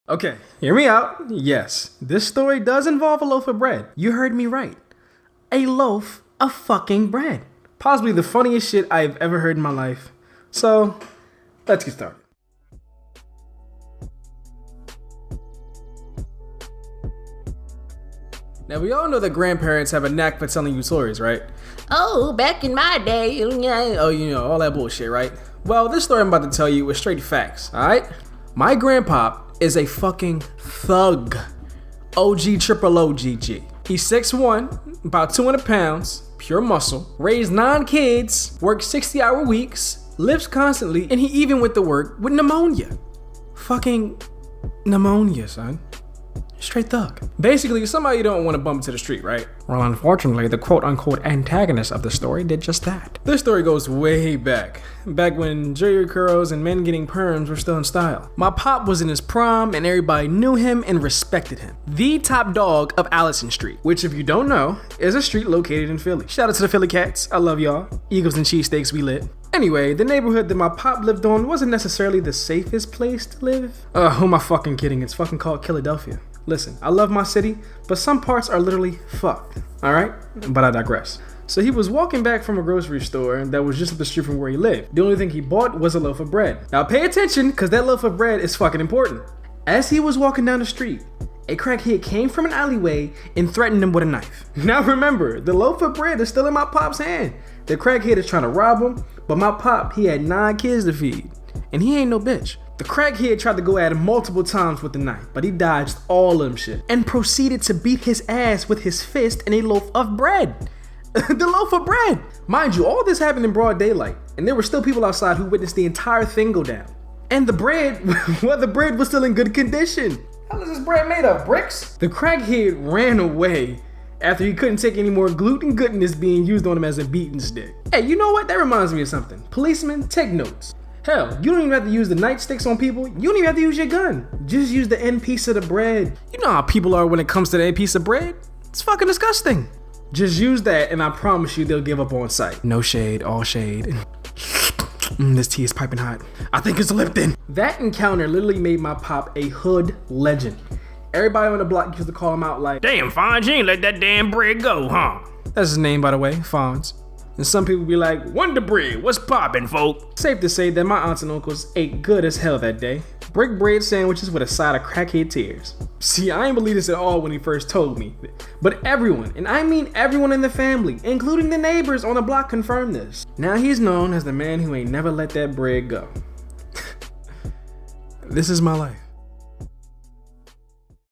Okay, hear me out. Yes, this story does involve a loaf of bread. You heard me right. A loaf of fucking bread. Possibly the funniest shit I've ever heard in my life. So, let's get started. Now, we all know that grandparents have a knack for telling you stories, right? Oh, back in my day. Oh, you know, all that bullshit, right? Well, this story I'm about to tell you is straight facts, alright? My grandpop is a fucking thug. OG triple OGG. He's 6'1", about 200 pounds, pure muscle, raised 9 kids, worked 60-hour weeks, lifts constantly, and he even went to work with pneumonia. Fucking pneumonia, son. Straight thug. Basically, somebody you don't want to bump into the street, right? Well, unfortunately, the quote-unquote antagonist of the story did just that. This story goes way back when jerry curls and men getting perms were still in style. My pop was in his prime and everybody knew him and respected him. The top dog of Allison Street, which if you don't know, is a street located in Philly. Shout out to the Philly Cats, I love y'all. Eagles and cheesesteaks, we lit. Anyway, the neighborhood that my pop lived on wasn't necessarily the safest place to live. Who am I fucking kidding? It's fucking called Philadelphia. Listen, I love my city, but some parts are literally fucked, alright? But I digress. So he was walking back from a grocery store that was just up the street from where he lived. The only thing he bought was a loaf of bread. Now pay attention, because that loaf of bread is fucking important. As he was walking down the street, a crackhead came from an alleyway and threatened him with a knife. Now remember, the loaf of bread is still in my pop's hand. The crackhead is trying to rob him, but my pop, he had 9 kids to feed. And he ain't no bitch. The crackhead tried to go at him multiple times with the knife, but he dodged all of them shit and proceeded to beat his ass with his fist and a loaf of bread. The loaf of bread! Mind you, all this happened in broad daylight, and there were still people outside who witnessed the entire thing go down. And the bread, well, the bread was still in good condition. How is this bread made of? Bricks? The crackhead ran away after he couldn't take any more gluten goodness being used on him as a beating stick. Hey, you know what? That reminds me of something. Policemen, take notes. Hell, you don't even have to use the nightsticks on people. You don't even have to use your gun. Just use the end piece of the bread. You know how people are when it comes to the end piece of bread? It's fucking disgusting. Just use that and I promise you they'll give up on sight. No shade, all shade. This tea is piping hot. I think it's Lipton. That encounter literally made my pop a hood legend. Everybody on the block used to call him out like, "Damn, Fonz, you ain't let that damn bread go, huh?" That's his name, by the way, Fonz. And some people be like, "Wonder Bread, what's poppin', folk?" Safe to say that my aunts and uncles ate good as hell that day. Brick bread sandwiches with a side of crackhead tears. See, I ain't believe this at all when he first told me. But everyone, and I mean everyone in the family, including the neighbors on the block, confirmed this. Now he's known as the man who ain't never let that bread go. This is my life.